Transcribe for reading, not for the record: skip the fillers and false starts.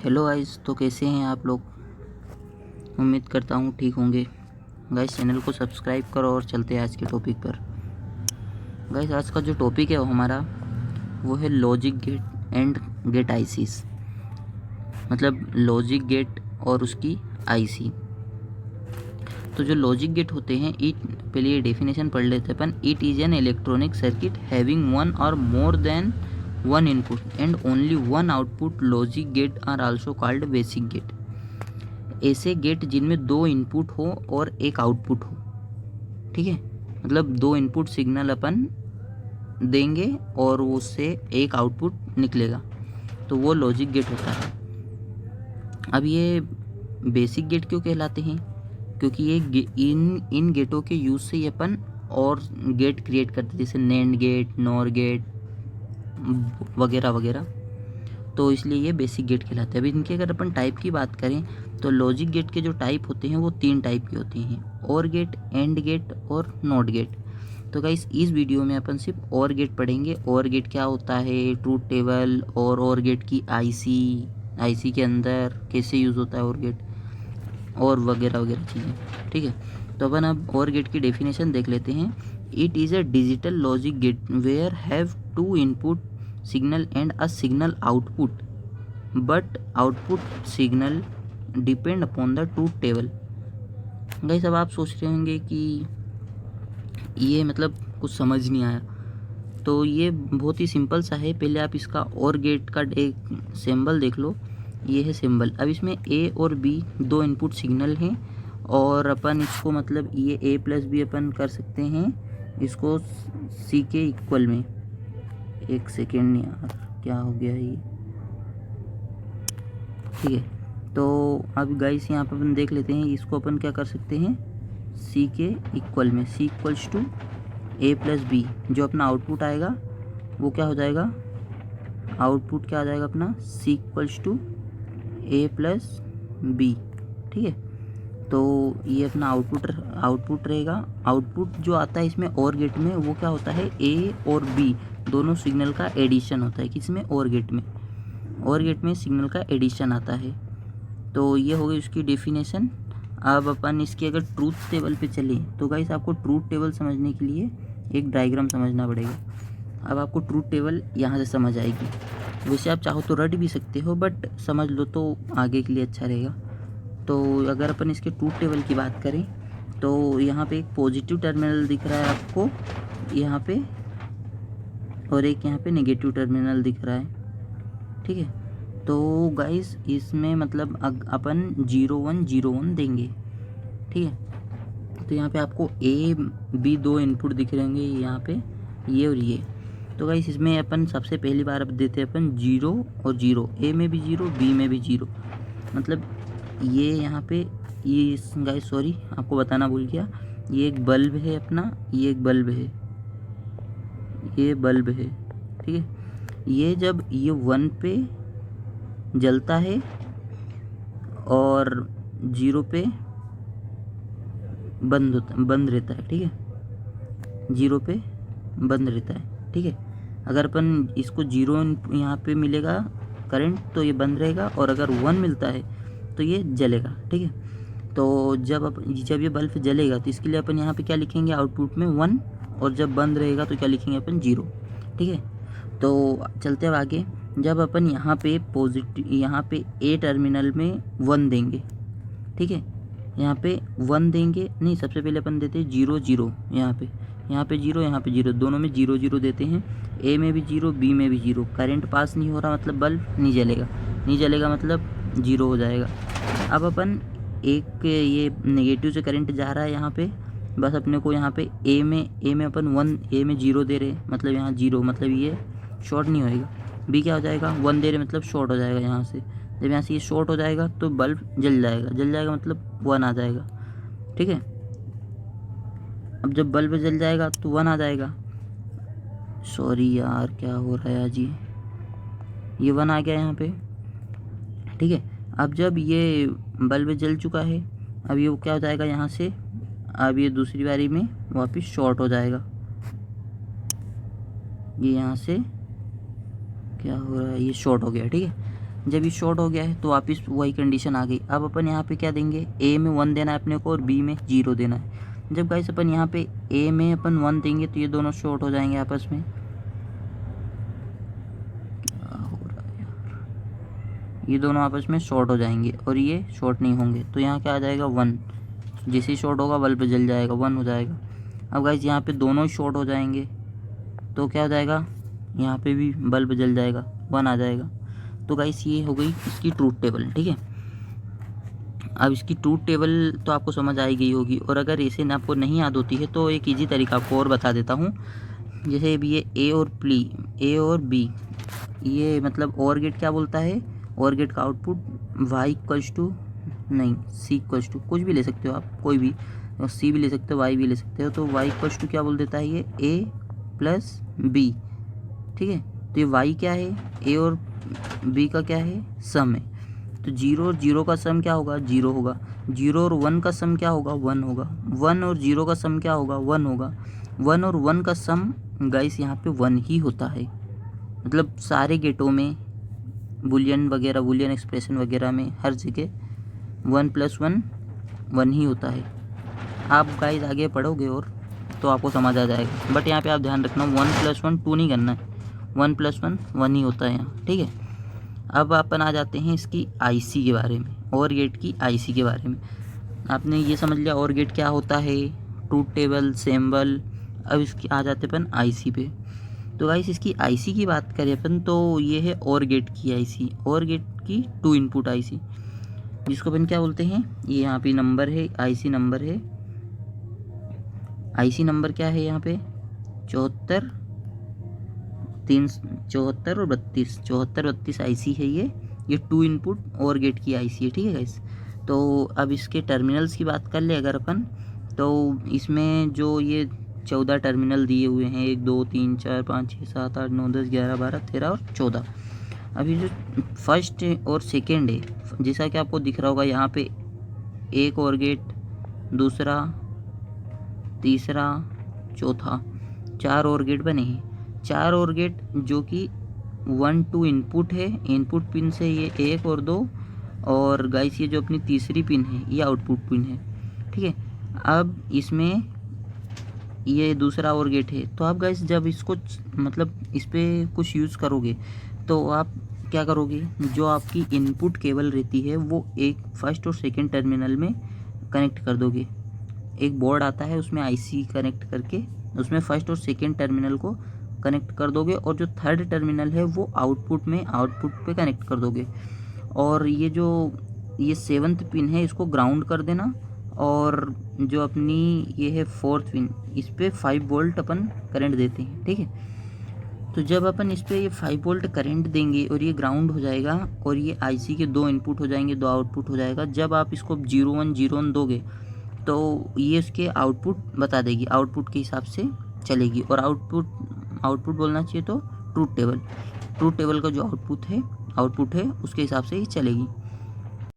Hello guys, तो कैसे हैं आप लोग। उम्मीद करता हूँ ठीक होंगे। गाइस चैनल को सब्सक्राइब करो और चलते हैं आज के टॉपिक पर। गाइस आज का जो टॉपिक है वो है logic gate and gate ICs, मतलब लॉजिक गेट और उसकी आईसी। तो जो लॉजिक गेट होते हैं, पहले ये डेफिनेशन पढ़ लेते हैं अपन। It is an electronic circuit having one or more than one input and only one output. Logic gate are also called basic gate. ऐसे गेट जिनमें दो इनपुट हो और एक आउटपुट हो, ठीक है, मतलब दो इनपुट सिग्नल अपन देंगे और उससे एक आउटपुट निकलेगा, तो वो लॉजिक गेट होता है। अब ये बेसिक गेट क्यों कहलाते हैं? क्योंकि ये इन गेटों के यूज़ से ही अपन और गेट क्रिएट करते हैं, जैसे नैंड गेट, नॉर गेट वगैरह वगैरह, तो इसलिए ये बेसिक गेट कहलाते हैं। अभी इनके अगर अपन टाइप की बात करें तो लॉजिक गेट के जो टाइप होते हैं वो तीन टाइप के होते हैं: और गेट, एंड गेट और नॉट गेट। तो गाइस इस वीडियो में अपन सिर्फ और गेट पढ़ेंगे। और गेट क्या होता है, ट्रूथ टेबल और गेट की आईसी के अंदर कैसे यूज़ होता है और गेट, और वगैरह वगैरह चीज़ें, ठीक है। तो अपन अब और गेट की डेफिनेशन देख लेते हैं। It is a digital logic gate where have two input signal and a signal output, but output signal depend upon the truth table. Guys अब आप सोच रहे होंगे कि ये मतलब कुछ समझ नहीं आया, तो ये बहुत ही सिंपल सा है। पहले आप इसका और गेट का एक सिंबल देख लो, ये है सिंबल। अब इसमें ए और बी दो इनपुट सिग्नल हैं और अपन इसको मतलब ये ए प्लस बी अपन कर सकते हैं इसको सी के इक्वल में। एक सेकेंड यार, क्या हो गया ये, ठीक है। तो अब गाइस यहाँ पर अपन देख लेते हैं, इसको अपन क्या कर सकते हैं, सी के इक्वल में, C equals to A plus B. जो अपना आउटपुट आएगा वो क्या हो जाएगा, आउटपुट क्या आ जाएगा अपना, C equals to A plus B, ठीक है। तो ये अपना आउटपुट रहेगा। आउटपुट जो आता है इसमें और गेट में वो क्या होता है, ए और बी दोनों सिग्नल का एडिशन होता है। किसमें, और गेट में। और गेट में सिग्नल का एडिशन आता है। तो ये हो गई उसकी डेफिनेशन। अब अपन इसकी अगर ट्रूथ टेबल पे चले तो गाइस आपको ट्रूथ टेबल समझने के लिए एक डायग्राम समझना पड़ेगा। अब आपको ट्रूथ टेबल यहाँ से समझ आएगी। वैसे आप चाहो तो रट भी सकते हो, बट समझ लो तो आगे के लिए अच्छा रहेगा। तो अगर अपन इसके ट्रूथ टेबल की बात करें तो यहाँ पे एक पॉजिटिव टर्मिनल दिख रहा है आपको यहाँ पे, और एक यहाँ पे नेगेटिव टर्मिनल दिख रहा है, ठीक है। तो गाइस इसमें मतलब अपन 0 1 0 1 देंगे, ठीक है। तो यहाँ पे आपको ए बी दो इनपुट दिख रहे होंगे यहाँ पे, ये और ये। तो गाइस इसमें अपन सबसे पहली बार अब देते हैं अपन 0 और 0, ए में भी 0 बी में भी 0। मतलब ये यहाँ पे ये गाइस सॉरी आपको बताना भूल गया, ये एक बल्ब है अपना, ये एक बल्ब है, ये बल्ब है, ठीक है। ये जब ये 1 पे जलता है और 0 पे बंद रहता है, ठीक है। 0 पे बंद रहता है, ठीक है। अगर अपन इसको 0 यहाँ पे मिलेगा करंट तो ये बंद रहेगा, और अगर 1 मिलता है तो ये जलेगा, ठीक है। तो जब ये बल्ब जलेगा तो इसके लिए अपन यहाँ पे क्या लिखेंगे, आउटपुट में 1, और जब बंद रहेगा तो क्या लिखेंगे अपन, 0, ठीक है। तो चलते अब आगे। जब अपन यहाँ पे यहाँ पे ए टर्मिनल में 1 देंगे, ठीक है, यहाँ पे 1 देंगे, नहीं सबसे पहले अपन देते हैं 0 0, यहाँ पे 0, यहाँ पे 0, दोनों में 0 0 देते हैं। ए में भी 0 बी में भी 0। करंट पास नहीं हो रहा मतलब बल्ब नहीं जलेगा मतलब 0 हो जाएगा। अब अपन एक ये नेगेटिव से करंट जा रहा है यहाँ पे, बस अपने को यहाँ पे ए में अपन 1, ए में 0 दे रहे मतलब यहाँ 0, मतलब ये शॉर्ट नहीं होएगा। बी क्या हो जाएगा, 1 दे रहे मतलब शॉर्ट हो जाएगा यहाँ से। जब यहाँ से ये शॉर्ट हो जाएगा तो बल्ब जल जाएगा मतलब 1 आ जाएगा, ठीक है। अब जब बल्ब जल जाएगा तो 1 आ जाएगा। सॉरी यार क्या हो रहा है आज, ये 1 आ गया यहाँ पे, ठीक है। अब जब ये बल्ब जल चुका है, अब ये क्या हो जाएगा यहाँ से, अब ये दूसरी बारी में वापस शॉर्ट हो जाएगा। ये यहाँ से क्या हो रहा है, ये शॉर्ट हो गया, ठीक है। जब ये शॉर्ट हो गया है तो वापस वही कंडीशन आ गई। अब अपन यहाँ पे क्या देंगे, ए में 1 देना है अपने को और बी में 0 देना है। जब गाइस अपन यहाँ पे ए में अपन 1 देंगे तो ये दोनों शॉर्ट हो जाएंगे आपस में। क्या हो रहा है यार, ये दोनों आपस में शॉर्ट हो जाएंगे और ये शॉर्ट नहीं होंगे, तो यहाँ क्या आ जाएगा 1। जैसे ही शॉर्ट होगा बल्ब जल जाएगा, 1 हो जाएगा। अब गाइस यहाँ पे दोनों शॉर्ट हो जाएंगे तो क्या हो जाएगा, यहाँ पे भी बल्ब जल जाएगा, 1 आ जाएगा। तो गाइस ये हो गई इसकी ट्रूथ टेबल, ठीक है। अब इसकी ट्रूथ टेबल तो आपको समझ आई गई होगी, और अगर इसे ना आपको नहीं याद होती है तो एक इजी तरीका आपको और बता देता हूँ। जैसे भी ये ए और बी, ये मतलब और गेट क्या बोलता है, और गेट का आउटपुट y इक्वल्स टू नहीं c इक्वल्स टू, कुछ भी ले सकते हो आप, कोई भी, c भी ले सकते हो, y भी ले सकते हो। तो y इक्वल्स टू क्या बोल देता है, ये a प्लस बी, ठीक है। तो ये y क्या है, a और b का क्या है, सम है। तो 0 और 0 का सम क्या होगा, 0 होगा। 0 और 1 का सम क्या होगा, 1 होगा। 1 और 0 का सम क्या होगा, 1 होगा। 1 और 1 का सम गाइस यहाँ पे 1 ही होता है। मतलब सारे गेटों में, बुलियन वगैरह, बुलियन एक्सप्रेशन वगैरह में, हर जगह 1 + 1 1 ही होता है। आप गाइस आगे पढ़ोगे और तो आपको समझ आ जाएगा, बट यहाँ पे आप ध्यान रखना 1 + 1 2 नहीं करना है, 1 + 1 1 ही होता है यहाँ, ठीक है। अब अपन आ जाते हैं इसकी आईसी के बारे में, और गेट की आईसी के बारे में। आपने ये समझ लिया और गेट क्या होता है, ट्रूथ टेबल, सिंबल। अब इसकी आ जाते अपन आईसी पे। तो गाइस इसकी आईसी की बात करें अपन तो ये है और गेट की आईसी, और गेट की 2 इनपुट आईसी, जिसको अपन क्या बोलते हैं, ये यहाँ पे नंबर है, आईसी नंबर है। आईसी नंबर क्या है यहाँ पे, 74 और 32, 74 32 आईसी है ये 2 इनपुट और गेट की आईसी है, ठीक है गाइस। तो अब इसके टर्मिनल्स की बात कर ले अगर अपन, तो इसमें जो ये 14 टर्मिनल दिए हुए हैं, 1 2 3 4 5 6 7 8 9 10 11 12 13 और 14। अभी जो फर्स्ट और सेकेंड है, जैसा कि आपको दिख रहा होगा यहाँ पे, एक और गेट, दूसरा, तीसरा, चौथा, 4 और गेट बने हैं। 4 और गेट जो कि 1 2 इनपुट है, इनपुट पिन से ये 1 और 2, और गाइस ये जो अपनी तीसरी पिन है ये आउटपुट पिन है, ठीक है। अब इसमें ये दूसरा और गेट है। तो आप गाइस जब इसको मतलब इस पर कुछ यूज़ करोगे तो आप क्या करोगे, जो आपकी इनपुट केबल रहती है वो एक फर्स्ट और सेकंड टर्मिनल में कनेक्ट कर दोगे। एक बोर्ड आता है उसमें आईसी कनेक्ट करके उसमें फर्स्ट और सेकंड टर्मिनल को कनेक्ट कर दोगे, और जो थर्ड टर्मिनल है वो आउटपुट पे कनेक्ट कर दोगे। और ये जो ये 7th पिन है इसको ग्राउंड कर देना, और जो अपनी ये है 4th पिन, इस पर 5 वोल्ट अपन करंट देते हैं, ठीक है। तो जब अपन इस पर ये 5 वोल्ट करंट देंगे और ये ग्राउंड हो जाएगा, और ये आईसी के 2 इनपुट हो जाएंगे, 2 आउटपुट हो जाएगा। जब आप इसको 0 1 दोगे तो ये उसके आउटपुट बता देगी, आउटपुट के हिसाब से चलेगी। और आउटपुट बोलना चाहिए तो ट्रूथ टेबल का जो आउटपुट है उसके हिसाब से ही चलेगी।